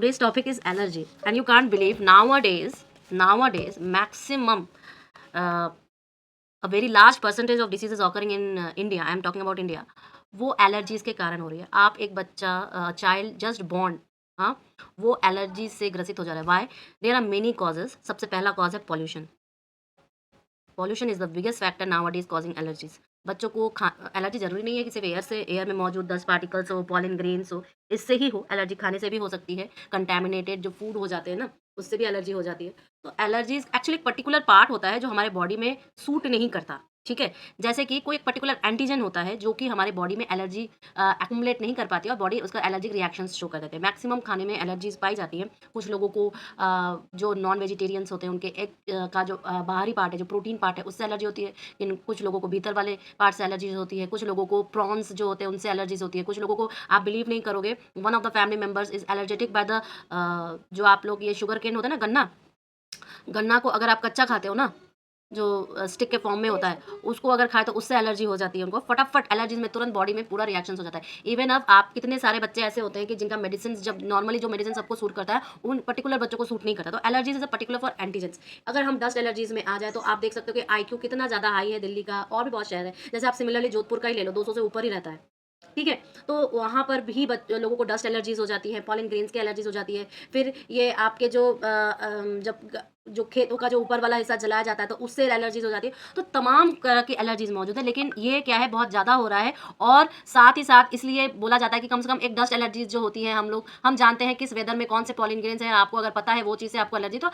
today's topic is allergy, and you can't believe nowadays maximum uh, a very large percentage of diseases occurring in India. I am talking about India. वो allergies के कारण हो रही है. आप एक बच्चा चाइल्ड जस्ट बॉर्न, हाँ, वो एलर्जी से ग्रसित हो जा रहा है. Why? There are many causes. सबसे पहला कॉज है pollution. Pollution is the biggest factor now is causing allergies. बच्चों को एलर्जी जरूरी नहीं है कि सिर्फ एयर से, एयर में मौजूद 10 पार्टिकल्स हो, पॉलन ग्रेन्स हो, इससे ही हो. एलर्जी खाने से भी हो सकती है. कंटेमिनेटेड जो फूड हो जाते हैं ना, उससे भी एलर्जी हो जाती है. तो एलर्जीज एक्चुअली एक पर्टिकुलर पार्ट होता है जो हमारे बॉडी में सूट नहीं करता. ठीक है, जैसे कि कोई एक पर्टिकुलर एंटीजन होता है जो कि हमारे बॉडी में एलर्जी एक्यूमुलेट नहीं कर पाती और बॉडी उसका एलर्जिक रिएक्शंस शो कर देते हैं. मैक्सिमम खाने में एलर्जीज पाई जाती हैं. कुछ लोगों को जो नॉन वेजिटेरियंस होते हैं उनके एग का जो बाहरी पार्ट है, जो प्रोटीन पार्ट है, उससे एलर्जी होती है. इन कुछ लोगों को भीतर वाले पार्ट से एलर्जीज होती है. कुछ लोगों को प्रॉन्स जो होते हैं उनसे एलर्जीज होती है. कुछ लोगों को, आप बिलीव नहीं करोगे, one of the family members is allergic by the जो आप लोग ये शुगर केन होता है ना, गन्ना, गन्ना को अगर आप कच्चा खाते हो ना, जो स्टिक के फॉर्म में होता है, उसको अगर खाए तो उससे एलर्जी हो जाती है उनको. फटाफट एलर्जीज में तुरंत बॉडी में पूरा रिएक्शन हो जाता है. इवन अब आप कितने सारे बच्चे ऐसे होते हैं कि जिनका मेडिसिन, जब नॉर्मली जो मेडिसिन सबको सूट करता है उन पर्टिकुलर बच्चों को सूट नहीं करता. तो allergies is a particular for antigens. अगर हम डस्ट एलर्जीज में आ जाए तो आप देख सकते हो कि IQ कितना ज़्यादा हाई है दिल्ली का, और भी बहुत शहर है. जैसे आप सिमिलरली जोधपुर का ही ले लो, 200 से ऊपर ही रहता है. ठीक है, तो वहाँ पर भी लोगों को डस्ट एलर्जीज हो जाती है, पॉलन ग्रेन्स की एलर्जीज हो जाती है. फिर ये आपके जो जो खेतों का जो ऊपर वाला हिस्सा जलाया जाता है तो उससे एलर्जीज हो जाती है. तो तमाम तरह की एलर्जीज मौजूद है. लेकिन ये क्या है, बहुत ज़्यादा हो रहा है. और साथ ही साथ इसलिए बोला जाता है कि कम से कम एक डस्ट एलर्जीज जो होती है, हम जानते हैं किस वेदर में कौन से पॉलन ग्रेन्स हैं. आपको अगर पता है वो चीज़ से आपको एलर्जी, तो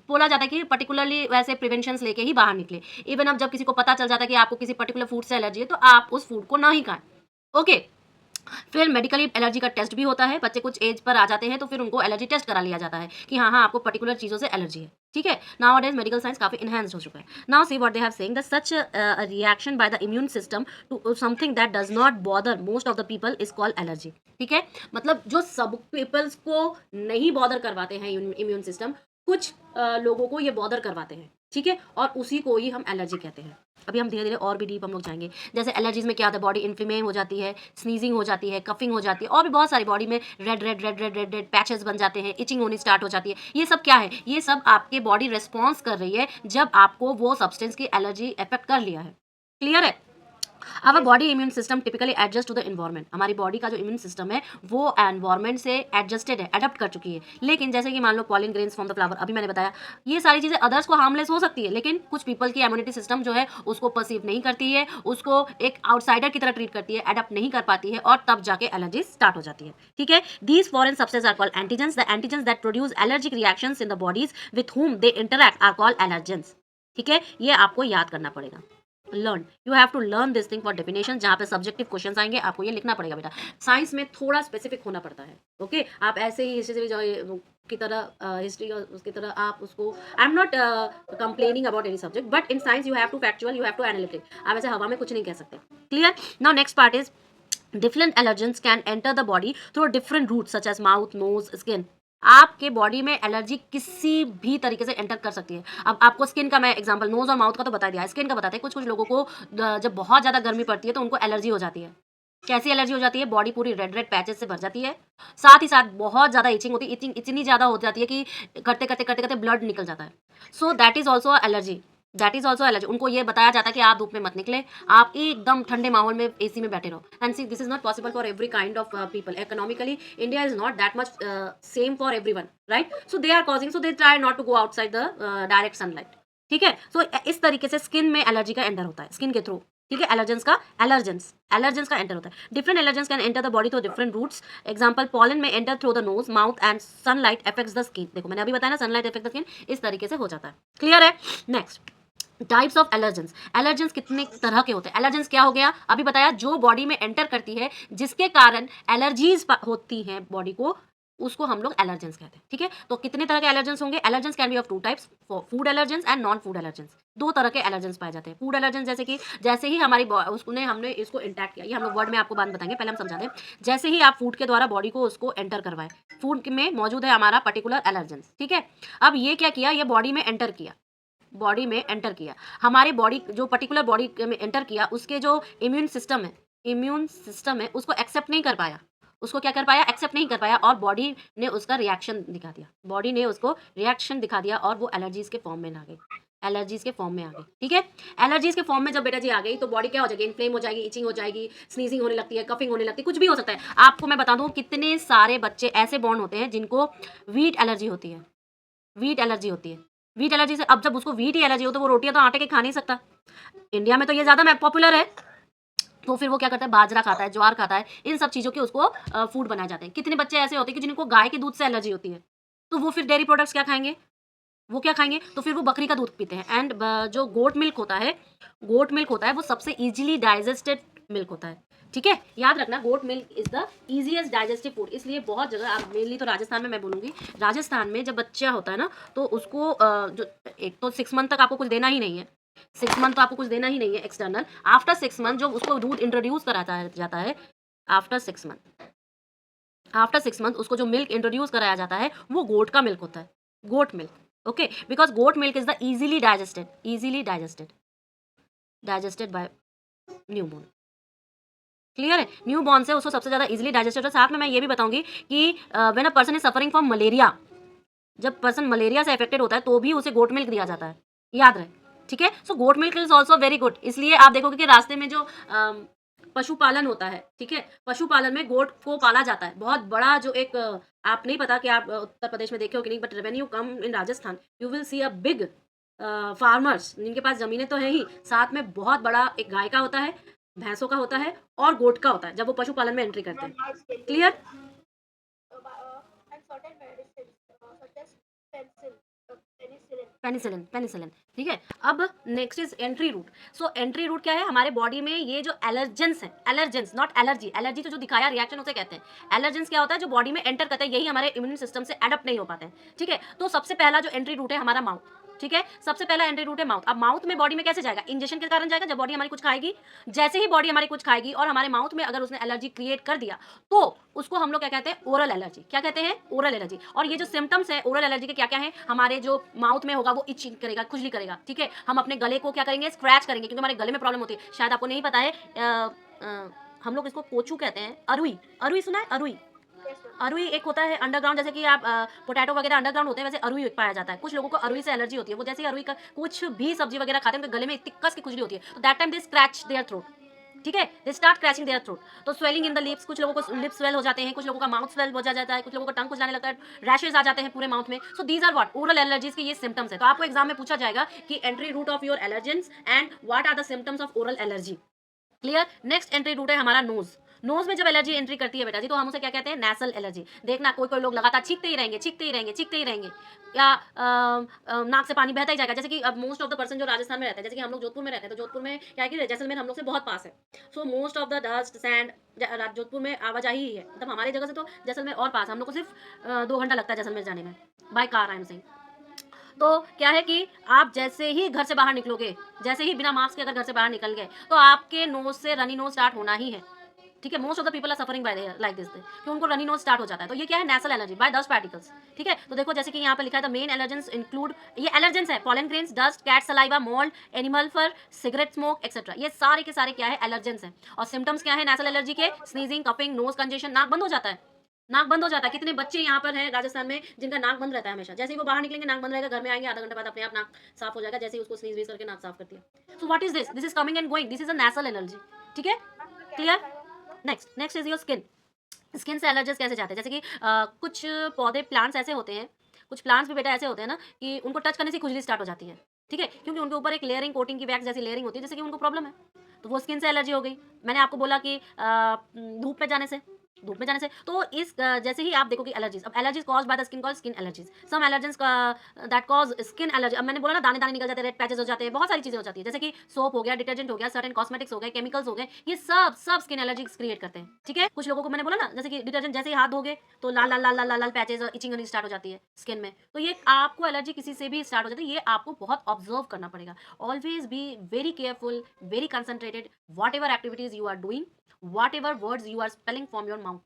बोला जाता है कि पर्टिकुलरली वैसे प्रिवेंशंस लेके ही बाहर निकले. इवन अब जब किसी को पता चल जाता है कि आपको किसी पर्टिकुलर फूड से एलर्जी है, तो आप उस फूड को ना ही खाएं. ओके, फिर मेडिकली एलर्जी का टेस्ट भी होता है. बच्चे कुछ एज पर आ जाते हैं तो फिर उनको एलर्जी टेस्ट करा लिया जाता है कि हाँ आपको पर्टिकुलर चीज़ों से एलर्जी है. ठीक है, नाउ डेज मेडिकल साइंस काफी इनहेंस्ड हो चुका है. Now see what they have saying that such reaction by the immune system to something that does not bother most of the people is called allergy. ठीक है, मतलब जो सब peoples को नहीं बॉदर करवाते हैं इम्यून सिस्टम, कुछ लोगों को ये बॉदर करवाते हैं. ठीक है, और उसी को ही हम एलर्जी कहते हैं. अभी हम धीरे धीरे और भी डीप हम लोग जाएंगे. जैसे एलर्जीज में क्या होता है, बॉडी इन्फ्लेमेशन हो जाती है, स्नीजिंग हो जाती है, कफिंग हो जाती है, और भी बहुत सारी बॉडी में red red red red red red patches बन जाते हैं, इचिंग होनी स्टार्ट हो जाती है. ये सब क्या है, ये सब आपके बॉडी रिस्पॉन्स कर रही है जब आपको वो सब्सटेंस की एलर्जी इफेक्ट कर लिया है. क्लियर है? अब body immune system typically adjust to the environment. हमारी बॉडी का जो इम्यून सिस्टम है वो एनवायरमेंट से एडजस्टेड है, अडेप्ट कर चुकी है. लेकिन जैसे कि मान लो pollen grains from the flower, अभी मैंने बताया, ये सारी चीज़ें अदर्स को हार्मलेस हो सकती है, लेकिन कुछ पीपल की इम्यूनिटी सिस्टम जो है उसको परसीव नहीं करती है, उसको एक आउटसाइडर की तरह ट्रीट करती है, अडेप्ट नहीं कर पाती है, और तब जाके एलर्जी स्टार्ट हो जाती है. ठीक है, these foreign substance are called antigens. The antigens that produce allergic reactions in the bodies with whom they interact are called allergens. ठीक है, ये आपको याद करना पड़ेगा. Learn, you have to learn this thing for definition. जहाँ पे subjective questions आएंगे आपको ये लिखना पड़ेगा बेटा. साइंस में थोड़ा स्पेसिफिक होना पड़ता है. ओके, आप ऐसे ही हिस्ट्री जो की तरह हिस्ट्री उसकी तरह आप उसको, I am not complaining about any subject, but in science you have to factual, you have to analytic. आप ऐसे हवा में कुछ नहीं कह सकते. Clear? Now next part is different allergens can enter the body through different routes such as mouth, nose, skin. आपके body में एलर्जी किसी भी तरीके से एंटर कर सकती है. अब आपको स्किन का मैं एग्जांपल, नोज और माउथ का तो बता दिया, स्किन का बताते हैं. कुछ कुछ लोगों को जब बहुत ज़्यादा गर्मी पड़ती है तो उनको एलर्जी हो जाती है. कैसी एलर्जी हो जाती है? बॉडी पूरी रेड रेड पैचेस से भर जाती है. साथ ही साथ बहुत ज़्यादा इचिंग होती है. इचिंग इतनी ज़्यादा हो जाती है कि करते करते करते करते ब्लड निकल जाता है. So that is also allergy. That is also allergy. उनको ये बताया जाता है कि आप धूप में मत निकले, आप एकदम ठंडे माहौल में एसी में बैठे रहो. And see, this is not possible for every kind of people. Economically India is not that much same for everyone, right? So they are causing, so they try not to go outside the direct sunlight. ठीक है, सो इस तरीके से skin में allergy का enter होता है, skin के थ्रू. ठीक है, एलर्जेंस का एंटर होता है. Different allergens can enter the body through different routes. Example, pollen में enter through the nose, mouth and sunlight affects the skin. देखो मैंने अभी बताया ना, सनलाइट अफेक्ट द स्किन. इस तरीके से हो जाता है. क्लियर है? Next, types of allergens. Allergens कितने तरह के होते हैं? एलर्जेंस क्या हो गया, अभी बताया, जो बॉडी में एंटर करती है जिसके कारण एलर्जीज होती हैं बॉडी को, उसको हम लोग एलर्जेंस कहते हैं. ठीक है, तो कितने तरह के एलर्जेंस होंगे? Allergens can be of two types, food allergens and non food allergens. दो तरह के एलर्जेंस पाए जाते हैं. फूड एलर्जेंस जैसे कि जैसे ही हमारी उसने हमने इसको इंटैक्ट किया, ये हम लोग वर्ड में आपको बात बताएंगे, पहले हम समझा दें. जैसे ही आप फूड के द्वारा बॉडी को उसको एंटर करवाए, फूड में मौजूद है हमारा पर्टिकुलर एलर्जेंस. ठीक है, अब ये क्या किया, ये बॉडी में एंटर किया, हमारे बॉडी जो पर्टिकुलर बॉडी में एंटर किया, उसके जो इम्यून सिस्टम है उसको एक्सेप्ट नहीं कर पाया, उसको क्या कर पाया, एक्सेप्ट नहीं कर पाया, और बॉडी ने उसका रिएक्शन दिखा दिया, बॉडी ने उसको रिएक्शन दिखा दिया और वो एलर्जीज के फॉर्म में आ गई, एलर्जीज के फॉर्म में आ गई। ठीक है, एलर्जीज के फॉर्म में जब बेटा जी आ गई तो बॉडी क्या हो जाएगी, इन्फ्लेम हो जाएगी, इचिंग हो जाएगी, स्नीजिंग होने लगती है, कफिंग होने लगती है, कुछ भी हो सकता है। आपको मैं बता दूं कितने सारे बच्चे ऐसे बॉर्न होते हैं जिनको वीट एलर्जी होती है, वीट एलर्जी होती है। वीट एलर्जी से अब जब उसको वीट ही एलर्जी हो तो वो रोटियां तो आटे के खा नहीं सकता। इंडिया में तो ये ज़्यादा पॉपुलर है, तो फिर वो क्या करता है, बाजरा खाता है, ज्वार खाता है, इन सब चीज़ों के उसको फूड बनाए जाते हैं। कितने बच्चे ऐसे होते हैं कि जिनको गाय के दूध से एलर्जी होती है, तो वो फिर डेयरी प्रोडक्ट्स क्या खाएंगे, वो क्या खाएंगे, तो फिर वो बकरी का दूध पीते हैं। एंड जो गोट मिल्क होता है, गोट मिल्क होता है वो सबसे इजीली डाइजेस्टेड मिल्क होता है। ठीक है, याद रखना, goat milk is the easiest digestive food. इसलिए बहुत जगह, आप मेनली तो राजस्थान में मैं बोलूँगी, राजस्थान में जब बच्चा होता है ना तो उसको जो एक तो 6 मंथ तक आपको कुछ देना ही नहीं है, 6 मंथ तो आपको कुछ देना ही नहीं है एक्सटर्नल। आफ्टर 6 मंथ जो उसको दूध इंट्रोड्यूस कराता है जाता है, आफ्टर 6 मंथ, आफ्टर 6 मंथ उसको जो मिल्क इंट्रोड्यूस कराया जाता है वो गोट का मिल्क होता है, goat milk. Okay, because goat milk is the easily digested, easily digested, digested by newborn. Clear है, न्यू बॉर्न से उसको सबसे ज़्यादा इजीली डाइजेस्टेड है। साथ में मैं ये भी बताऊंगी कि when a person is suffering from malaria, जब पर्सन मलेरिया से अफेक्टेड होता है तो भी उसे गोट मिल्क दिया जाता है, याद रहे। ठीक है, so goat milk is also very good. इसलिए आप देखोगे कि रास्ते में जो पशुपालन होता है, ठीक है, पशुपालन में गोट को पाला जाता है। बहुत बड़ा जो एक आप नहीं पता कि आप उत्तर प्रदेश में देखे हो कि नहीं, but when you come in Rajasthan you will see a big farmers, जिनके पास जमीनें तो है ही, साथ में बहुत बड़ा एक गाय का होता है, भैंसों का होता है और गोट का होता है, जब वो पशुपालन में एंट्री करते हैं। Clear, penicillin, penicillin. ठीक है, अब next is entry route. So entry route क्या है, हमारे बॉडी में ये जो एलर्जेंस है, एलर्जेंस नॉट एलर्जी, एलर्जी तो जो दिखाया रिएक्शन उसे कहते हैं, एलर्जेंस क्या होता है, जो बॉडी में एंटर करता है, यही हमारे इम्यून सिस्टम से एडप्ट नहीं हो पाते हैं। ठीक है, तो सबसे पहला जो एंट्री रूट है हमारा माउथ। ठीक है, सबसे पहला एंट्री रूट है माउथ। अब माउथ में बॉडी में कैसे जाएगा, इंजेक्शन के कारण जाएगा, जब बॉडी हमारी कुछ खाएगी। जैसे ही बॉडी हमारी कुछ खाएगी और हमारे माउथ में अगर उसने एलर्जी क्रिएट कर दिया तो उसको हम लोग क्या कहते हैं, ओरल एलर्जी। क्या कहते हैं, ओरल एलर्जी। और ये जो सिम्टम्स है ओरल एलर्जी के क्या क्या है, हमारे जो माउथ में होगा वो इचिंग करेगा, खुजली करेगा। ठीक है, हम अपने गले को क्या करेंगे, स्क्रैच करेंगे, क्योंकि हमारे गले में प्रॉब्लम होती है। शायद आपको नहीं पता है, हम लोग इसको पोचू कहते हैं, अरुई, अरुई सुना है, अरुई, अरुई एक होता है अंडरग्राउंड, जैसे कि आप पोटैटो वगैरह अंडरग्राउंड होते हैं, वैसे अरुई पाया जाता है। कुछ लोगों को अरुई से एलर्जी होती है, वो जैसे ही अरुई का कुछ भी सब्जी वगैरह खाते हैं उनके गले में इतनी कस की खुजली होती है, तो that time they scratch their throat. ठीक है, they start scratching their throat. तो स्वेलिंग इन द लिप्स, कुछ लोगों को लिप्स स्वेल हो जाते हैं, कुछ लोगों का माउथ स्वेल हो जाता है, कुछ लोगों का टंग खुजलाने लगता है, रैशेज आ जाते हैं पूरे माउथ में। So these are what, oral allergies के ये सिम्टम्स है। तो आपको एग्जाम में पूछा जाएगा कि entry route of your allergens and what are the symptoms of oral allergy. Clear, next entry route है हमारा नोज। नोज में जब एलर्जी एंट्री करती है बेटा जी, तो हम उसे क्या कहते हैं, नेसल एलर्जी। देखना कोई कोई लोग लगातार छींकते ही रहेंगे, छींकते ही रहेंगे, छींकते ही रहेंगे, या नाक से पानी बहता ही जाएगा। जैसे कि अब मोस्ट ऑफ द पर्सन जो राजस्थान में रहते हैं, जैसे कि हम लोग जोधपुर में रहते हैं, तो जोधपुर में क्या है कि जैसलमेर हम लोग से बहुत पास है। So most of the dust sand Jodhpur में आवाजाही ही है, मतलब हमारी जगह से तो जैसलमेर और पास है, हम लोग को सिर्फ 2 घंटा लगता है जैसलमेर जाने में, by car I am saying. तो क्या है कि आप जैसे ही घर से बाहर निकलोगे, जैसे ही बिना मास्क के अगर घर से बाहर निकल गए, तो आपके नोज से रनी नोज स्टार्ट होना ही है। ठीक है, most of the people are suffering by like this, कि उनको रनी नोज स्टार्ट हो जाता है। तो ये क्या है, नेसल एलर्जी बाय डस्ट पार्टिकल्स। ठीक है, तो देखो जैसे कि यहाँ पे लिखा है द मेन एलर्जेंस इंक्लूड, ये एलर्जेंस है, pollen grains, dust, cat saliva, mould, animal fur, cigarette smoke etcetera, ये सारे के सारे क्या है, एलर्जेंस है। और सिम्टम्स क्या है नेसल एलर्जी के, स्नीजिंग, कफिंग, नोज कंजेशन, नाक बंद हो जाता है, नाक बंद हो जाता है। कितने बच्चे यहाँ पर हैं राजस्थान में जिनका नाक बंद रहता है हमेशा, जैसे ही वो बाहर निकलेंगे नाक बंद रहेगा, घर में आएंगे आधा घंटे बाद अपने आप नाक साफ हो जाएगा, जैसे ही उसको स्नीज वीज करके नाक साफ करती है। So what is this, this is coming and going, this is a nasal allergy. ठीक है, clear. Next, next is your skin. Skin से एलर्जीज कैसे जाते हैं, जैसे कि कुछ पौधे, प्लांट्स ऐसे होते हैं, कुछ प्लांट्स भी बेटा ऐसे होते हैं ना कि उनको टच करने से खुजली स्टार्ट हो जाती है। ठीक है, क्योंकि उनके ऊपर एक लेयरिंग, कोटिंग की वैक्स जैसी लेयरिंग होती है, जैसे कि उनको प्रॉब्लम है, तो वो स्किन से एलर्जी हो गई। मैंने आपको बोला कि धूप में जाने से, धूप में जाने से, तो इस जैसे ही आप देखो कि एलर्जीज, अब allergies cause by the skin called skin allergies, some allergens that cause skin allergy. अब मैंने बोला ना दाने दाने निकल जाते हैं, रेड पैचेस हो जाते हैं, बहुत सारी चीजें हो जाती है, जैसे कि सोप हो गया, डिटर्जेंट हो गया, सर्टेन कॉस्मेटिक्स हो गए, केमिकल्स हो गए, ये सब सब स्किन एलर्जी क्रिएट करते हैं। ठीक है, कुछ लोगों को मैंने बोला ना, जैसे कि डिटर्जेंट जैसे ही हाथ धोगे तो लाल लाल लाल लाल लाल लाल पैचेस और इचिंग होनी स्टार्ट हो जाती है स्किन में, तो ये आपको एलर्जी किसी से भी स्टार्ट हो जाती है, ये आपको बहुत ऑब्जर्व करना पड़ेगा। Always be very careful, very concentrated, whatever activities you are doing, whatever words you are spelling from your mouth,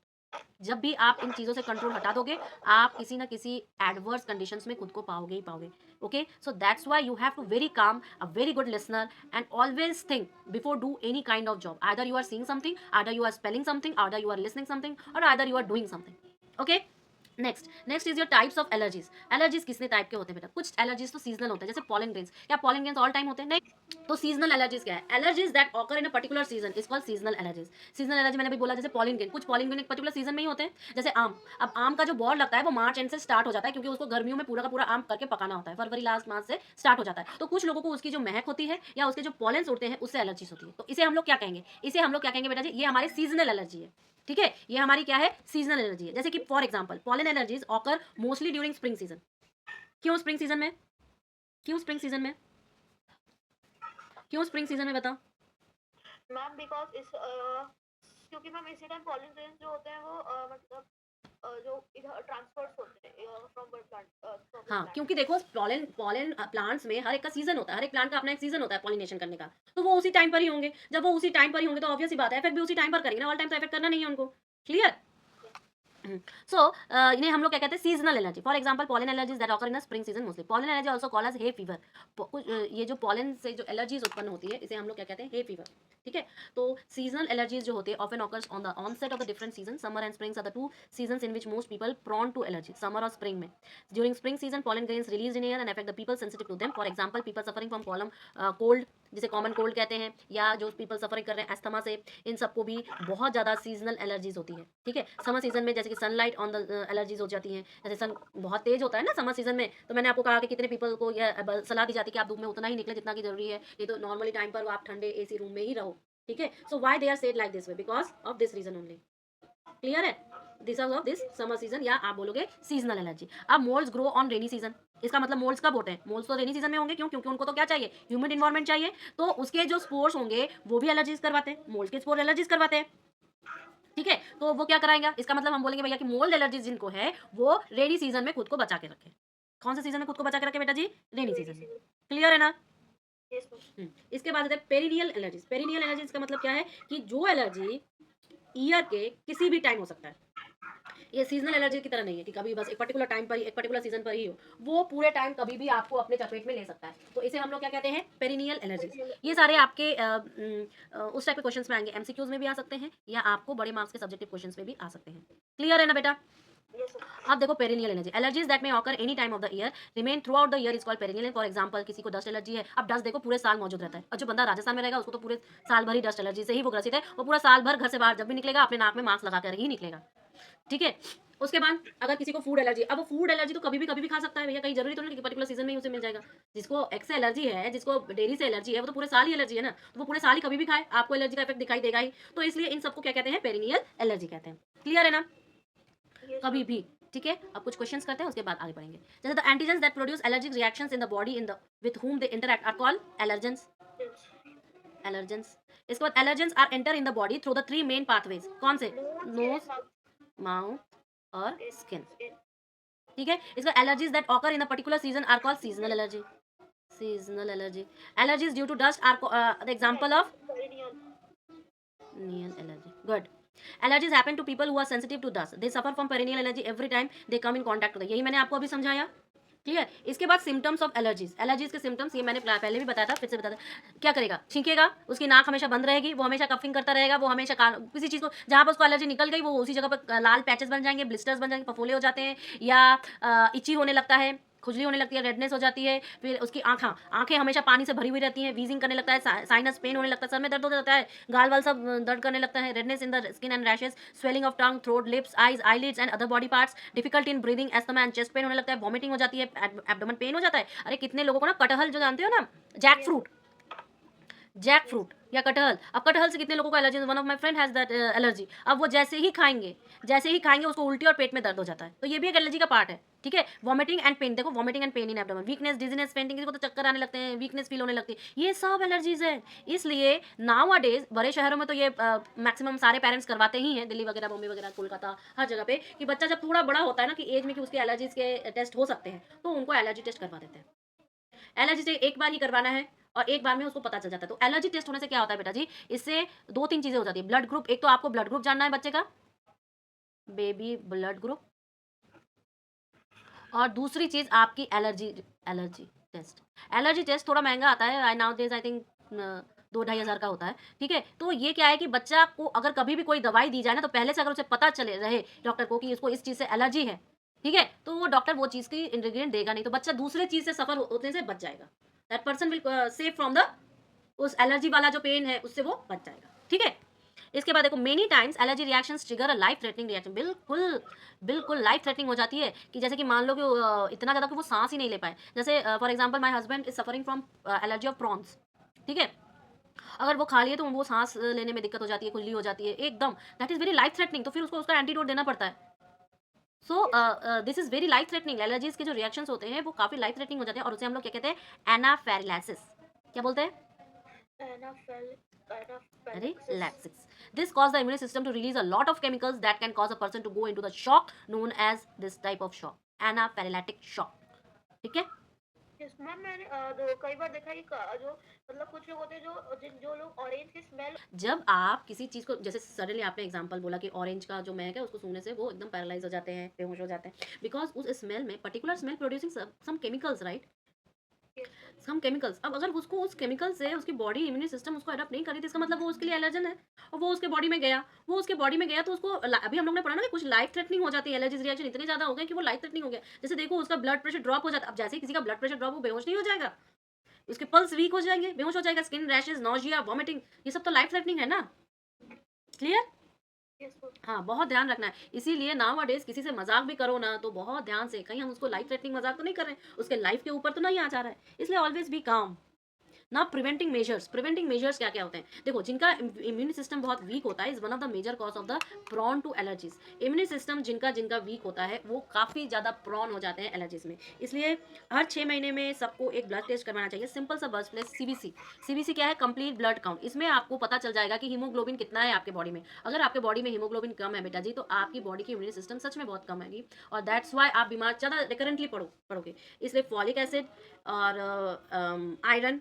जब भी आप इन चीज़ों से कंट्रोल हटा दोगे, आप किसी ना किसी एडवर्स कंडीशंस में खुद को पाओगे ही पाओगे। Okay, so that's why you have to very calm, a very good listener, and always think before do any kind of job. Either you are seeing something, either you are spelling something, either you are listening something, और either you are doing something. Okay, next is your types of allergies. Allergies कितने type के होते हैं बेटा? कुछ allergies तो seasonal होते हैं, जैसे पॉलन ग्रेन्स। क्या पॉलन ग्रेन्स ऑल टाइम होते हैं? नहीं। तो सीजनल एलर्जीज क्या है? Allergies that occur in a particular season is called seasonal allergies. Seasonal allergy मैंने भी बोला, जैसे पॉलन ग्रेन, कुछ पॉलन ग्रेन एक पर्टिकुलर सीजन में ही होते हैं, जैसे आम। अब आम का जो बॉल लगता है वो मार्च एंड से स्टार्ट हो जाता है, क्योंकि उसको गर्मियों में पूरा का पूरा आम करके पकाना होता है, फरवरी लास्ट मार्च से स्टार्ट हो जाता है। तो कुछ लोगों को उसकी जो महक होती है या उसके जो पॉलेंस उड़ते हैं उससे एलर्जीज होती है। तो इसे हम लोग क्या कहेंगे? इसे हम लोग क्या कहेंगे बेटा जी? ये हमारे सीजनल एलर्जी है। ठीक है, ये हमारी क्या है? सीजनल एलर्जी है। जैसे कि for example pollen allergies occur mostly during spring season. क्यों स्प्रिंग सीजन में? क्यों स्प्रिंग सीजन में? क्यों स्प्रिंग सीजन में बता? मैम बिकॉज इस क्योंकि मैम इसी टाइम पॉलन ग्रेन्स जो होते हैं वो मतलब जो इधर ट्रांसफर्स होते हैं फ्रॉम वन प्लांट। हाँ, क्योंकि देखो पॉलन पॉलन प्लांट्स में हर एक का सीजन होता है, हर एक प्लांट का अपना एक सीजन होता है पॉलिनेशन करने का। तो वो उसी टाइम पर ही होंगे। जब वो उसी टाइम पर ही होंगे तो ऑब्वियस ही बात है, इफेक्ट भी उसी टाइम पर करेंगे ना, ऑल टाइम तो इफेक्ट करना नहीं है उनको। क्लियर? सो इन्हें हम लोग क्या कहते हैं? Seasonal allergy. For example pollen allergies that occur in a spring season mostly. Pollen allergy also called as hay fever. कुछ ये जो पॉलन से जो एलर्जीज उत्पन्न होती है इसे हम लोग क्या कहते हैं? Hay fever. ठीक है, तो सीजनल एलर्जीज जो होते हैं often occurs on the onset of the different season. Summer and springs are the two seasons in which most people prone to allergy. Summer और स्प्रिंग में, during spring season pollen grains release in air and affect the people sensitive to them. For example people suffering from column cold, जिसे common cold कहते हैं, या जो people suffering कर रहे हैं एस्थमा से, इन सबको भी बहुत ज़्यादा सीजनल एलर्जीज होती है। ठीक है, समर सीजन में जैसे कि सनलाइट ऑन द एलर्जीज हो जाती हैं, जैसे सन बहुत तेज होता है ना समर सीजन में, तो मैंने आपको कहा कि कितने पीपल को यह सलाह दी जाती है कि आप धूप में उतना ही निकले जितना की जरूरी है, ये तो नॉर्मली टाइम पर आप ठंडे एसी रूम में ही रहो। ठीक है, so why they are said like this way? Because of this reason only. Clear है? This of this summer season, या आप बोलोगे सीजनल एलर्जी। अब moulds grow on rainy season. इसका मतलब मोल्स कब होते हैं? मोल्स तो रेनी सीजन में होंगे। क्यों? क्योंकि उनको तो क्या चाहिए? ह्यूमिड इन्वायरमेंट चाहिए। तो उसके जो स्पोर्स होंगे वो भी एलर्जीज करवाते हैं, मोल्स के स्पोर एलर्जीज करवाते हैं। ठीक है, तो वो क्या कराएगा? इसका मतलब हम बोलेंगे भैया कि मोल्ड एलर्जीज जिनको है वो रेनी सीजन में खुद को बचा के रखे। कौन से सीजन में खुद को बचा के रखे बेटा जी? रेनी सीजन में। क्लियर है ना? इसके बाद पेरिनियल एलर्जीज। पेरिनियल एलर्जीज का मतलब क्या है? कि जो एलर्जी ईयर के किसी भी टाइम हो सकता है। ये सीजनल एलर्जी की तरह नहीं है कि कभी बस एक पर्टिकुलर टाइम पर ही, एक पर्टिकुलर सीजन पर ही हो। वो पूरे टाइम कभी भी आपको अपने चपेट में ले सकता है। तो इसे हम लोग क्या कहते हैं? Perennial allergies. ये सारे आपके उस टाइप के क्वेश्चंस में आएंगे, एमसीक्यूज में भी आ सकते हैं, या आपको बड़े मार्क्स के सब्जेक्टिव क्वेश्चंस में भी आ सकते हैं। क्लियर है ना बेटा? अब देखो पेरिनियल एलर्जी। एलर्जीज दैट में occur any time of the year remain throughout the year is called perennial. For example किसी को डस्ट एलर्जी है। अब डस्ट देखो पूरे साल मौजूद रहता है, और जो बंदा राजस्थान में रहेगा उसको तो पूरे साल भर ही डस्ट एलर्जी से ही वो ग्रसित है। वो पूरा साल भर घर से बाहर जब भी निकलेगा अपने नाक में मास्क लगा कर ही निकलेगा। ठीक है, उसके बाद अगर किसी को फूड एलर्जी, अब वो फूड एलर्जी तो कभी भी खा सकता है भैया, कहीं जरूरी तो नहीं कि पर्टिकुलर सीजन में ही उसे मिल जाएगा। जिसको एग से एलर्जी है, जिसको डेयरी से एलर्जी है, वो तो पूरे साल ही एलर्जी है ना, तो वो पूरे साल ही कभी भी खाए आपको एलर्जी का इफेक्ट दिखाई देगा ही। तो इसलिए इन सबको क्या कहते हैं? पेरिनियल एलर्जी कहते हैं। क्लियर है ना? कभी भी। ठीक है, अब कुछ क्वेश्चंस करते हैं उसके बाद आगे बढ़ेंगे। जैसे the antigens that produce allergic reactions in the body in the with whom they interact are called allergens। Allergens. इसके बाद allergens are enter in the body through the three main pathways. कौन से? नोज, माउथ और skin. ठीक है, इसका allergies that occur in a particular season are called seasonal allergy. Seasonal allergy. Allergies due to dust are the example of perennial allergy. Good. Allergies happen to people who are sensitive to dust. They suffer from perennial allergy every time they come in contact with it. यही मैंने आपको अभी समझाया। Clear? इसके बाद symptoms of allergies. Allergies के symptoms ये मैंने पहले भी बताया था, फिर से बताया था। क्या करेगा? छींकेगा, उसकी नाक हमेशा बंद रहेगी, वो हमेशा कफिंग करता रहेगा, वो हमेशा किसी चीज़ को जहाँ पर उसको एलर्जी निकल गई वो उसी जगह पर लाल पैचेस बन जाएंगे, ब्लिस्टर्स बन जाएंगे, फफोले हो जाते हैं, या इची होने लगता है, खुजली होने लगती है, रेडनेस हो जाती है। फिर उसकी आंखें हमेशा पानी से भरी हुई रहती हैं, वीजिंग करने लगता है, साइनस पेन होने लगता है, सर में दर्द हो जाता है, गाल वाल सब दर्द करने लगता है, redness in the skin and rashes, swelling of tongue, throat, lips, eyes, eyelids and other body parts, difficult in breathing, asthma and chest pain होने लगता है, वॉमिटिंग हो जाती है, एब्डोमेन पेन हो जाता है। अरे कितने लोगों को ना कटहल जो जानते हो ना, जैक फ्रूट, जैक फ्रूट या कटहल, अब कटहल से कितने लोगों को allergy? One of my friend has that allergy. अब वो जैसे ही खाएंगे उसको उल्टी और पेट में दर्द हो जाता है। तो ये भी एक एलर्जी का पार्ट है। ठीक है, वॉमिटिंग एंड पेन, देखो vomiting and pain in abdomen, weakness, dizziness, fainting, किसी को तो चक्कर आने लगते हैं, वीकनेस फील होने लगती है, ये सब एलर्जीज है। इसलिए नाउ डेज बड़े शहरों में तो ये मैक्सिमम सारे पेरेंट्स करवाते ही हैं, दिल्ली वगैरह, बॉम्बे वगैरह, कोलकाता, हर जगह पे, कि बच्चा जब थोड़ा बड़ा होता है ना कि एज में कि उसके एलर्जीज के टेस्ट हो सकते हैं, तो उनको एलर्जी टेस्ट करवा देते हैं। एलर्जी से एक बार ही करवाना है और एक बार में उसको पता चल जाता है। तो एलर्जी टेस्ट होने से क्या होता है बेटा जी? इससे दो तीन चीजें हो जाती है। ब्लड ग्रुप, एक तो आपको ब्लड ग्रुप जानना है बच्चे का, बेबी ब्लड ग्रुप, और दूसरी चीज़ आपकी allergy allergy test. Allergy test थोड़ा महंगा आता है, I now days I think 2-2.5 हज़ार का होता है, ठीक है। तो ये क्या है कि बच्चा को अगर कभी भी कोई दवाई दी जाए ना, तो पहले से अगर उसे पता चले रहे डॉक्टर को कि इसको इस चीज़ से एलर्जी है, ठीक है, तो वो डॉक्टर वो चीज़ की इंग्रेडिएंट देगा नहीं, तो बच्चा दूसरे चीज़ से सफ़र होने से बच जाएगा। That person will save from the उस एलर्जी वाला जो पेन है उससे वो बच जाएगा, ठीक है। इसके बाद देखो, many times allergy reactions trigger a life threatening reaction. बिल्कुल बिल्कुल लाइफ थ्रेटनिंग हो जाती है कि जैसे कि मान लो कि इतना ज़्यादा कि वो सांस ही नहीं ले पाए। जैसे for example my husband is suffering from allergy of prawns, ठीक है। अगर वो खा लिए तो वो सांस लेने में दिक्कत हो जाती है, खुजली हो जाती है एकदम, that is very life threatening, तो फिर उसको उसका एंटीडोट देना पड़ता है। So this is very life threatening. Allergies के जो रिएक्शंस होते हैं वो काफी लाइफ थ्रेटनिंग हो जाते हैं, और उसे हम लोग क्या कहते हैं, एनाफेरिलैसिस। क्या बोलते हैं? एनाफेल अरे anaphylaxis. Lapses. This cause the immune system to release a lot of chemicals that can cause a person to go into the shock known as this type of shock, anaphylactic shock, ठीक है। Yes ma'am, मैंने कई बार देखा है कि जो मतलब कुछ लोग होते हैं जो लोग ऑरेंज की स्मेल। जब आप किसी चीज को, जैसे सडनली आपने एग्जांपल बोला कि ऑरेंज का जो महक है उसको सूंघने से वो एकदम पैरालाइज हो जाते हैं, बेहोश हो जाते हैं, बिकॉज उस स्मेल में particular smell producing some chemicals, right, yes some chemicals. अब अगर उसको उस केमिकल से उसकी बॉडी इम्यून सिस्टम उसको अडॉप्ट नहीं करी, तो इसका मतलब वो उसके लिए एलर्जन है, और वो उसके बॉडी में गया, वो उसके बॉडी में गया तो उसको अभी हम लोग ने पढ़ा ना कि कुछ लाइफ थ्रेटनिंग हो जाती है, एलर्जीज रिएक्शन इतने ज्यादा हो गए कि वो लाइफ थ्रेटनिंग हो गया। जैसे देखो उसका ब्लड प्रेशर ड्रॉप हो जाता है, अब जैसे ही किसी का ब्लड प्रेशर ड्रॉप, वो बेहोश नहीं हो जाएगा, उसके पल्स वीक हो जाएंगे, बेहोश हो जाएगा, स्किन रैशेज, नॉजिया, वॉमिटिंग, ये सब तो लाइफ थ्रेटनिंग है ना, क्लियर। यस हाँ, बहुत ध्यान रखना है। इसीलिए नाउ-अ-डेज़ किसी से मज़ाक भी करो ना, तो बहुत ध्यान से, कहीं हम उसको लाइफ थ्रेटनिंग मज़ाक तो नहीं कर रहे हैं, उसके लाइफ के ऊपर तो नहीं आ जा रहा है। इसलिए ऑलवेज़ बी काम। ना प्रिवेंटिंग मेजर्स क्या क्या होते हैं, देखो जिनका इम्यून सिस्टम बहुत वीक होता है, is one of the major cause of the prone to allergies. Immune system जिनका जिनका वीक होता है वो काफी ज्यादा प्रॉन हो जाते हैं एलर्जीज में। इसलिए हर 6 महीने में सबको एक ब्लड टेस्ट करवाना चाहिए, सिंपल सा बस प्लस सीबीसी। सीबीसी क्या है, कंप्लीट ब्लड काउंट। इसमें आपको पता चल जाएगा कि हीमोग्लोबिन कितना है आपके बॉडी में। अगर आपके बॉडी में हीमोग्लोबिन कम है बेटा जी, तो आपकी बॉडी की इम्यून सिस्टम सच में बहुत कम है, और दैट्स वाई आप बीमार ज्यादा रिकरेंटली पड़ोगे। इसलिए फॉलिक एसिड और आयरन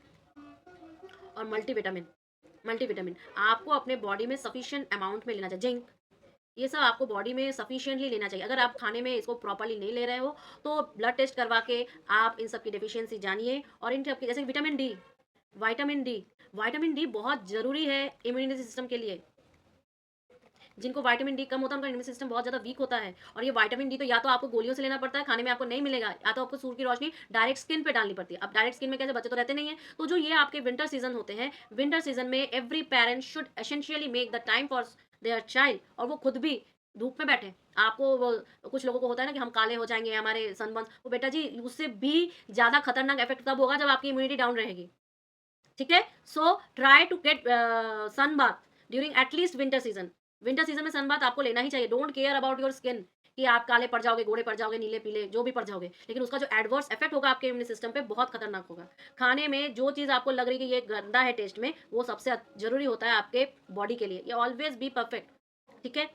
और मल्टीविटामिन आपको अपने बॉडी में सफिशिएंट अमाउंट में लेना चाहिए। जिंक, ये सब आपको बॉडी में सफिशिएंटली लेना चाहिए। अगर आप खाने में इसको प्रॉपर्ली नहीं ले रहे हो, तो ब्लड टेस्ट करवा के आप इन सब की डेफिशिएंसी जानिए। और इन सब की, जैसे विटामिन डी बहुत जरूरी है इम्यूनिटी सिस्टम के लिए। जिनको विटामिन डी कम होता है उनका इम्यून सिस्टम बहुत ज़्यादा वीक होता है, और ये विटामिन डी तो या तो आपको गोलियों से लेना पड़ता है, खाने में आपको नहीं मिलेगा, या तो आपको सूर्य की रोशनी डायरेक्ट स्किन पे डालनी पड़ती है। अब डायरेक्ट स्किन में कैसे, बच्चे तो रहते नहीं है, तो जो ये आपके विंटर सीजन होते हैं, विंटर सीजन में every parent should essentially make the time for their child, और वो खुद भी धूप में बैठे। आपको कुछ लोगों को होता है ना कि हम काले हो जाएंगे, हमारे सनबर्न, वो बेटा जी उससे भी ज़्यादा खतरनाक इफेक्ट तब होगा जब आपकी इम्यूनिटी डाउन रहेगी, ठीक है। So try to get sun bath during at least winter season. Winter season में सन बाथ आपको लेना ही चाहिए। Don't care about your skin कि आप काले पड़ जाओगे, गोरे पड़ जाओगे, नीले पीले जो भी पड़ जाओगे, लेकिन उसका जो एडवर्स इफेक्ट होगा आपके इम्यून सिस्टम पे बहुत खतरनाक होगा। खाने में जो चीज़ आपको लग रही है कि ये गंदा है टेस्ट में, वो सबसे जरूरी होता है आपके बॉडी के लिए। ये ऑलवेज बी परफेक्ट, ठीक है।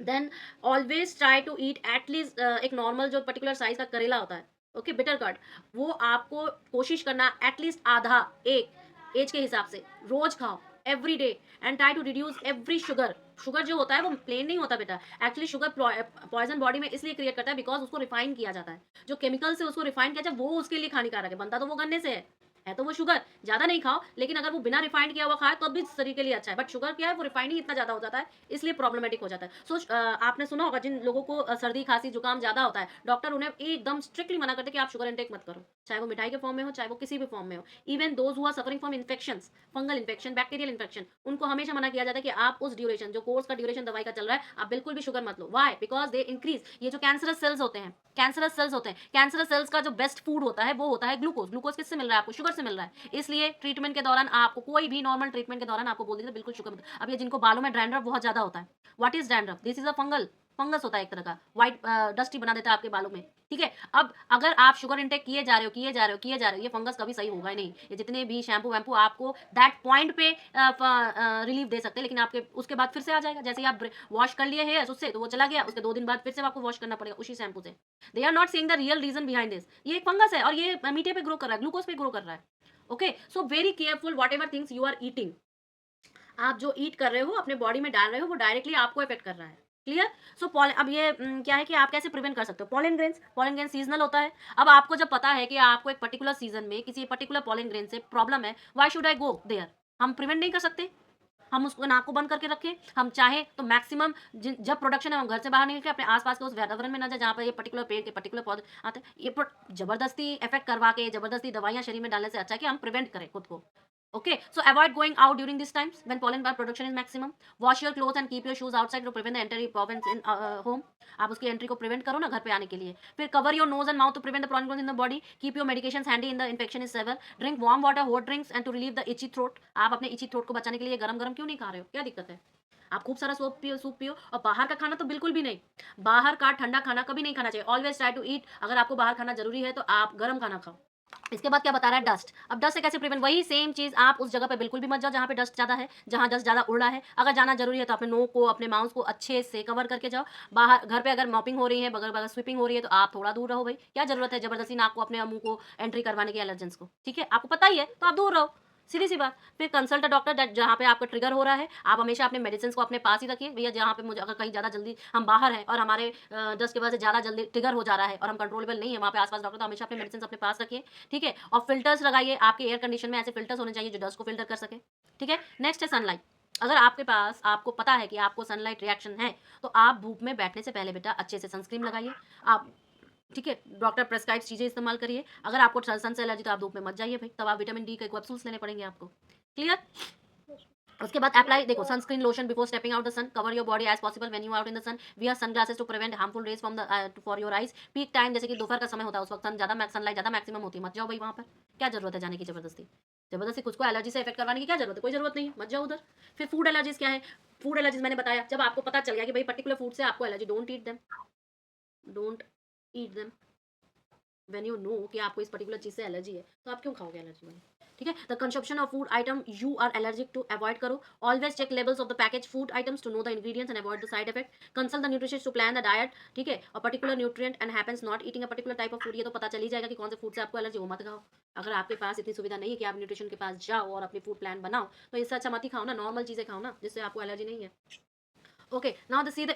Then always try to eat at least एक नॉर्मल जो पर्टिकुलर साइज का करेला होता है, ओके, बिटर कर्ड, वो आपको कोशिश करना एटलीस्ट आधा, एक एज के हिसाब से रोज खाओ, every day, and try to reduce every sugar. Sugar जो होता है वो प्लेन नहीं होता बेटा, एक्चुअली शुगर पॉइजन बॉडी में इसलिए क्रिएट करता है बिकॉज उसको रिफाइन किया जाता है। जो केमिकल से उसको रिफाइन किया जाए वो उसके लिए हानिकारक है, बनता तो वो गन्ने से है तो वो शुगर ज्यादा नहीं खाओ, लेकिन अगर वो बिना रिफाइंड किया हुआ खाए तो भी शरीर के लिए अच्छा है। बट शुगर क्या है, वो रिफाइनिंग इतना ज्यादा हो जाता है, इसलिए प्रॉब्लमेटिक हो जाता है। सो आपने सुना होगा जिन लोगों को सर्दी खांसी जुकाम ज्यादा होता है, डॉक्टर उन्हें एकदम स्ट्रिक्टली मना करते हैं कि आप शुगर इंटेक मत करो, चाहे वो मिठाई के फॉर्म में हो, चाहे वो किसी भी फॉर्म में हो। Even those who are suffering from infections, fungal infection, bacterial infection, उनको हमेशा मना किया जाता है कि आप उस ड्यूरेशन, जो कोर्स का ड्यूरेशन दवाई का चल रहा है, आप बिल्कुल भी शुगर मत लो। वाई? बिकॉज दे इंक्रीज, ये जो कैंसरस सेल्स होते हैं, कैंसरस सेल्स का जो बेस्ट फूड होता है वो होता है ग्लूकोज। ग्लूकोज किससे मिल रहा है आपको? शुगर से मिल रहा है। इसलिए ट्रीटमेंट के दौरान आपको, कोई भी नॉर्मल ट्रीटमेंट के दौरान आपको बोल दीजिए बिल्कुल शुगर मत। अब ये जिनको बालों में डैंड्रफ बहुत ज्यादा होता है, what is dandruff? This is a fungus होता है एक तरह का, व्हाइट डस्ट ही बना देता है आपके बालों में, ठीक है। अब अगर आप शुगर इंटेक किए जा रहे हो, ये फंगस कभी सही होगा ही नहीं। ये जितने भी शैम्पू वैम्पू आपको दैट पॉइंट पे रिलीफ दे सकते हैं, लेकिन आपके उसके बाद फिर से आ जाएगा। जैसे ही आप वॉश कर लिए हेयर्स उससे, तो वो चला गया, उसके 2 दिन बाद फिर से आपको वॉश करना पड़ेगा उसी शैम्पू से। They are not seeing the real reason behind this. ये एक फंगस है और ये मीठे पे ग्रो कर रहा है, ग्लूकोज पे ग्रो कर रहा है, okay. So very careful whatever things you are eating. आप जो ईट कर रहे हो, अपने बॉडी में डाल रहे हो, वो डायरेक्टली आपको इफेक्ट कर रहा है। क्लियर? सो पॉलन, अब ये क्या है कि आप कैसे प्रिवेंट कर सकते हो? पॉलन ग्रेन सीज़नल होता है। अब आपको जब पता है कि आपको एक पर्टिकुलर सीज़न में किसी पर्टिकुलर पॉलन ग्रेन से प्रॉब्लम है, why should I go there? हम प्रिवेंट नहीं कर सकते? हम उसको नाक को बंद करके रखें, हम चाहें तो मैक्सिमम जब प्रोडक्शन है हम घर से बाहर निकल के अपने आस-पास के उस वातावरण में ना जाएँ जहाँ पर ये पर्टिकुलर पेड़ के पर्टिकुलर पौधे आते हैं। ये ज़बरदस्ती इफ़ेक्ट करवा के, ज़बरदस्ती दवाइयाँ शरीर में डालने से अच्छा है कि हम प्रिवेंट करें खुद को। Okay, so avoid going out during this times when pollen bar production is maximum. Wash your clothes and keep your shoes outside to prevent the entry province in home. आप उसकी एंट्री को prevent करो ना घर पे आने के लिए। फिर cover your nose and mouth to prevent the pollen growth in the body. Keep your medications handy in the infection is severe. Drink warm water, hot drinks and to relieve the itchy throat. आप अपने itchy throat को बचाने के लिए गरम-गरम क्यों नहीं खा रहे हो? क्या दिक्कत है? आप खूब सारा सूप पियो और बाहर का खाना तो बिल्कुल भी नहीं। बाहर का ठंडा खाना कभी नहीं खाना चाहिए। ऑलवेज ट्राई टू ईट, अगर आपको बाहर खाना ज़रूरी है तो आप गरम खाना खाओ। इसके बाद क्या बता रहा है? डस्ट। अब डस्ट से कैसे प्रिवेंट? वही सेम चीज़, आप उस जगह पे बिल्कुल भी मत जाओ जहाँ पे डस्ट ज़्यादा है, जहाँ डस्ट ज़्यादा उड़ रहा है। अगर जाना ज़रूरी है तो अपने नोक को, अपने माउथ को अच्छे से कवर करके जाओ। बाहर घर पे अगर मॉपिंग हो रही है, अगर अगर स्वीपिंग हो रही है तो आप थोड़ा दूर रहो भई। क्या ज़रूरत है ज़बरदस्ती नाक को, अपने मुँह को एंट्री करवाने की एलर्जेंस को, ठीक है? आपको पता ही है तो आप दूर रहो, सीधी-सी बात। फिर कंसल्ट अ डॉक्टर दैट जहाँ पे आपका ट्रिगर हो रहा है, आप हमेशा अपने मेडिसिन्स को अपने पास ही रखिए। भैया जहाँ पे मुझे अगर कहीं ज़्यादा जल्दी हम बाहर हैं और हमारे डस्ट की वजह से ज़्यादा जल्दी ट्रिगर हो जा रहा है और हम कंट्रोलेबल नहीं है वहाँ पे आस-पास डॉक्टर, तो हमेशा अपने मेडिसिन्स अपने पास रखिए, ठीक है? और फ़िल्टर्स लगाइए, आपके एयर कंडीशन में ऐसे फ़िल्टर्स होने चाहिए जो डस्ट को फ़िल्टर कर सकें, ठीक है? नेक्स्ट है सनलाइट। अगर आपके पास, आपको पता है कि आपको सनलाइट रिएक्शन है, तो आप धूप में बैठने से पहले बेटा अच्छे से सनस्क्रीन लगाइए। आप, ठीक है, डॉक्टर प्रेस्क्राइब चीज़ें इस्तेमाल करिए। अगर आपको सन से एलर्जी तो आप धूप में मत जाइए भई, तब आप विटामिन डी के कैप्सूल्स लेने पड़ेंगे आपको। क्लियर? उसके बाद अप्लाई, देखो, sunscreen lotion before stepping out the sun, cover your body as possible when you out in the sun, wear sunglasses to prevent harmful rays from the for your eyes. Peak time जैसे कि दोपहर का समय होता है, उस वक्त sunlight ज़्यादा मैक्सिमम होती है, मत जाओ भाई वहाँ पर। क्या ज़रूरत है जाने की ज़बरदस्ती? ज़बरदस्ती खुद को एलर्जी से इफेक्ट करवाने की क्या ज़रूरत है? कोई ज़रूरत नहीं है, मत जाओ उधर। फिर फूड एलर्जीज़ क्या है? फूड एलर्जीज़ मैंने बताया, जब आपको पता चल गया कि भाई पर्टिकुलर फूड से आपको allergy, don't eat them, don't eat them. When you no कि आपको इस पर्टिकुलर चीज़ से एलर्जी है, तो आप क्यों खाओगे एलर्जी वाली? ठीक है? The consumption of food item you are allergic to avoid करो। Always check labels of the package food items to know the ingredients and avoid the side effect. Consult the nutritionist to plan the diet, ठीक है? और particular nutrient and happens not eating a particular type of food, ये तो पता चल ही जाएगा कि कौन से फूड से आपको एलर्जी, वो मत खाओ। अगर आपके पास इतनी सुविधा नहीं है कि आप न्यूट्रिशन के पास जाओ और अपनी फूड प्लान बनाओ, तो इससे अच्छा मत ही खाओ ना, नॉर्मल चीज़ें खाओ ना, जिससे आपको एलर्जी नहीं है। Okay, now the see the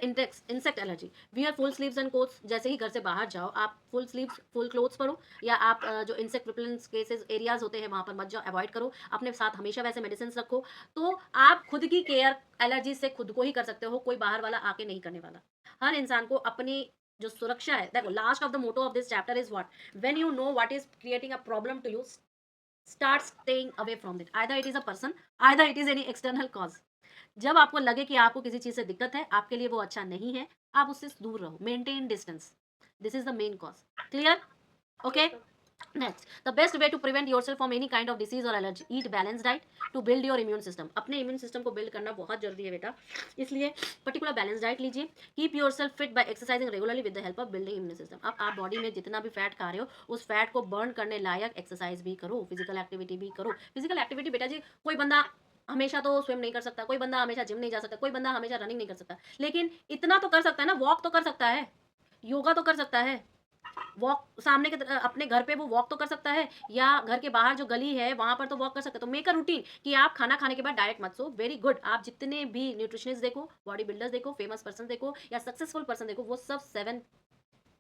insect allergy. Wear full sleeves and quotes. जैसे ही घर से बाहर जाओ, आप फुल स्लीव्स, फुल क्लोथ्स पहनो, या आप जो इंसेक्ट रिपेलेंट केसेस एरियाज होते हैं वहाँ पर मत जाओ, अवॉइड करो। अपने साथ हमेशा वैसे मेडिसिन रखो। तो आप खुद की केयर एलर्जी से खुद को ही कर सकते हो, कोई बाहर वाला आके नहीं करने वाला। हर इंसान को अपनी जो सुरक्षा है, देखो, last of the motto of this chapter is what, when you know what is creating a problem to you, start staying away from it, either it is a person, either it is any external cause. जब आपको लगे कि आपको किसी चीज़ से दिक्कत है, आपके लिए वो अच्छा नहीं है, आप उससे दूर रहो, maintain distance. This is the main cause. Clear? Okay? Yes, sir. Next, the best way to prevent yourself from any kind of disease और allergy, eat balanced diet to build your immune system. अपने immune system को build करना बहुत ज़रूरी है बेटा, इसलिए particular balance diet लीजिए। Keep yourself fit by exercising regularly with the help of building immune system. अब आप बॉडी में जितना भी फैट खा रहे हो, उस फैट को बर्न करने लायक एक्सरसाइज भी करो, फिजिकल एक्टिविटी भी करो। फिजिकल एक्टिविटी बेटा जी, कोई बंदा हमेशा तो स्विम नहीं कर सकता, कोई बंदा हमेशा जिम नहीं जा सकता, कोई बंदा हमेशा रनिंग नहीं कर सकता, लेकिन इतना तो कर सकता है ना, वॉक तो कर सकता है, योगा तो कर सकता है, वॉक सामने के अपने घर पे वो वॉक तो कर सकता है, या घर के बाहर जो गली है वहां पर तो वॉक कर सकता है। तो मेक अ रूटीन कि आप खाना खाने के बाद डायरेक्ट मत सो। वेरी गुड, आप जितने भी न्यूट्रिशनिस्ट देखो, बॉडी बिल्डर्स देखो, फेमस पर्सन देखो, या सक्सेसफुल पर्सन देखो, वो सब 7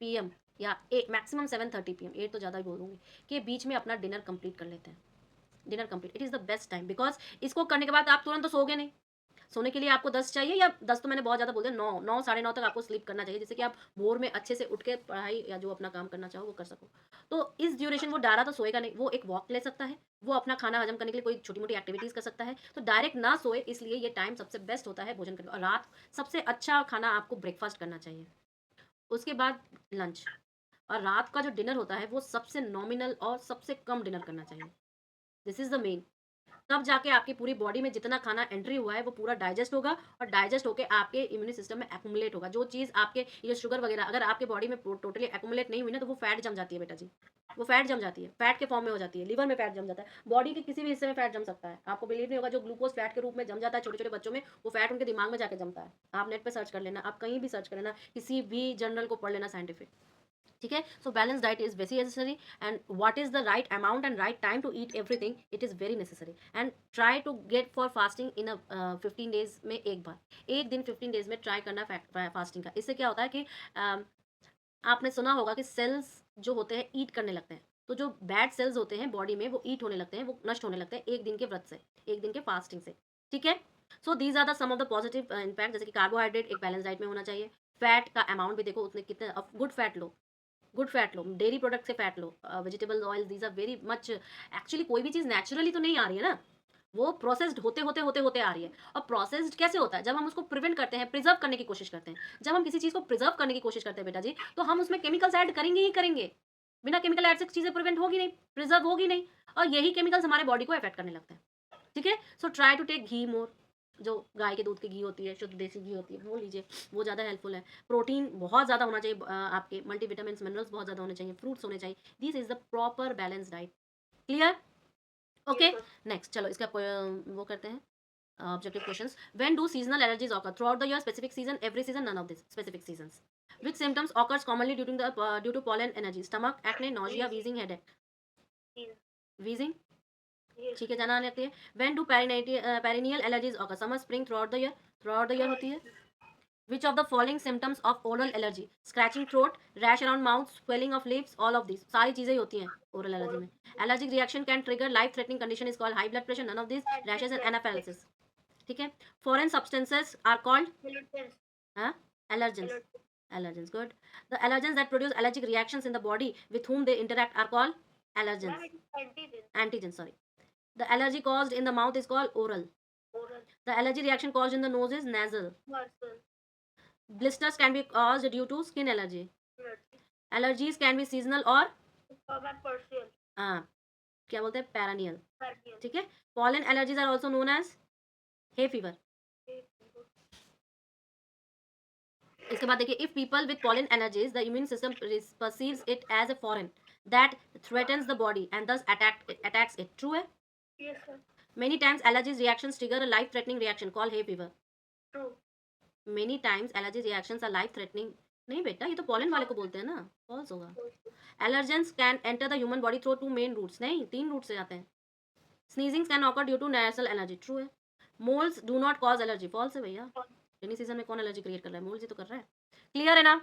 PM या मैक्सिमम 7:30 PM, 8 तो ज़्यादा ही बोलूँगी, के बीच में अपना डिनर कंप्लीट कर लेते हैं। Dinner complete, it is the best time, because इसको करने के बाद आप तुरंत तो सोओगे नहीं। सोने के लिए आपको 10 चाहिए, या 10 तो मैंने बहुत ज़्यादा बोल दिया, 9 साढ़े 9 तक आपको स्लीप करना चाहिए, जिससे कि आप भोर में अच्छे से उठ के पढ़ाई या जो अपना काम करना चाहो वो कर सको। तो इस ड्यूरेशन वो डायरा तो सोएगा नहीं, वो एक वॉक ले सकता है, वो अपना खाना हजम करने के लिए कोई छोटी मोटी एक्टिविटीज़ कर सकता है। तो डायरेक्ट ना सोए, इसलिए ये टाइम सबसे बेस्ट होता है भोजन करने का। और रात सबसे अच्छा खाना आपको ब्रेकफास्ट करना चाहिए, उसके बाद लंच, और रात का जो डिनर होता है वो सबसे नॉमिनल और सबसे कम डिनर करना चाहिए। दिस इज द मेन, तब जाके आपकी पूरी बॉडी में जितना खाना एंट्री हुआ है वो पूरा डाइजेस्ट होगा, और डाइजेस्ट होके आपके इम्यून सिस्टम में एक्युमुलेट होगा। जो चीज़ आपके ये शुगर वगैरह अगर आपके बॉडी में टोटली एक्युमुलेट नहीं हुई ना, तो वो फैट जम जाती है बेटा जी, वो फैट जम जाती है, फैट के फॉर्म में हो जाती है, लिवर में फैट जम जाता है, बॉडी के किसी भी हिस्से में फैट जम सकता है। आपको बिलीव नहीं होगा, जो ग्लूकोज फैट के रूप में जम जाता है छोटे छोटे बच्चों में, वो फैट उनके दिमाग में जाके जमता है। आप नेट पे सर्च कर लेना, आप कहीं भी सर्च कर लेना, किसी भी जर्नल को पढ़ लेना साइंटिफिक। ठीक है. So balance diet is very necessary, and what is the right amount and right time to eat everything, it is very necessary. And try to get for fasting in a 15 days में एक बार, एक दिन 15 days में try करना fasting का. इससे क्या होता है कि आपने सुना होगा कि सेल्स जो होते हैं ईट करने लगते हैं. तो जो बैड सेल्स होते हैं बॉडी में वो ईट होने लगते हैं, वो नष्ट होने लगते हैं एक दिन के व्रत से, एक दिन के फास्टिंग से. ठीक है. So these are the some of the positive impact. जैसे कि कार्बोहाइड्रेट एक बैलेंस डाइट में होना चाहिए. फैट का अमाउंट भी देखो उतने कितने, गुड फैट लो, गुड फैट लो, डेयरी प्रोडक्ट से फैट लो, vegetable oil, these are very much. Actually कोई भी चीज़ नेचुरली तो नहीं आ रही है ना, वो प्रोसेस्ड होते होते होते होते आ रही है. और प्रोसेस्ड कैसे होता है? जब हम उसको प्रिवेंट करते हैं, प्रिजर्व करने की कोशिश करते हैं. जब हम किसी चीज़ को प्रिजर्व करने की कोशिश करते हैं बेटा जी, तो हम उसमें केमिकल्स ऐड करेंगे ही करेंगे. बिना केमिकल ऐड से चीज़ें प्रिवेंट होगी नहीं, प्रिजर्व होगी नहीं, और यही केमिकल्स हमारे बॉडी को अफेक्ट करने लगते हैं. ठीक है. सो ट्राई टू टेक घी मोर. जो गाय के दूध की घी होती है, शुद्ध देसी घी होती है, वो लीजिए, वो ज़्यादा हेल्पफुल है. प्रोटीन बहुत ज़्यादा होना चाहिए, आपके मल्टीविटामिन मिनरल्स बहुत ज़्यादा होने चाहिए, फ्रूट्स होने चाहिए. This is the proper balance diet. Clear? Okay. Yes, sir. Next चलो इसका वो करते हैं objective questions. When do seasonal allergies occur? Throughout the year, specific season, every season, none of this specific seasons. Which symptoms occurs commonly due to pollen allergy? Stomach, acne, nausea, Yes, wheezing, headache. yes, Wheezing. yes, ठीक है, जाना लेते हैं. When do perennial allergies occur? Summer, spring, throughout the year. Throughout the year होती है. Which of the following symptoms of oral allergy? Scratching throat, rash around mouth, swelling of lips, all of these. सारी चीजें ही होती हैं oral allergy में. Allergic reaction can trigger life-threatening condition is called high blood pressure. None of these. Rashes and anaphylaxis. ठीक है. Foreign substances are called allergens, huh? allergens. allergens. Allergens, good. The allergens that produce allergic reactions in the body with whom they interact are called allergens. Ma'am, it is antigens, Antigens, sorry. The allergy caused in the mouth is called oral. oral, The allergy reaction caused in the nose is nasal. nasal, Blisters can be caused due to skin allergy. allergy. Allergies can be seasonal or Ma'am, partial, क्या बोलते हैं, पेरानियल. partial. ठीक है. Pollen allergies are also known as hay fever. इसके बाद देखिए, if people with pollen allergies, the immune system perceives it as a foreign that threatens the body and thus attacks it. True है? Yes, sir. Many times allergies reactions trigger a life threatening reaction called hay fever. True. Many times allergy reactions are life threatening. नहीं बेटा, ये तो pollen वाले को बोलते हैं ना, false होगा. Allergens can enter the human body through 2 main routes. नहीं, 3 routes से जाते हैं. Sneezing can occur due to nasal allergy. True है. Moles do not cause allergy. False है भैया. रेनी सीजन में कौन एलर्जी क्रिएट कर रहा है? मोल्स ही तो कर रहा है. क्लियर है ना?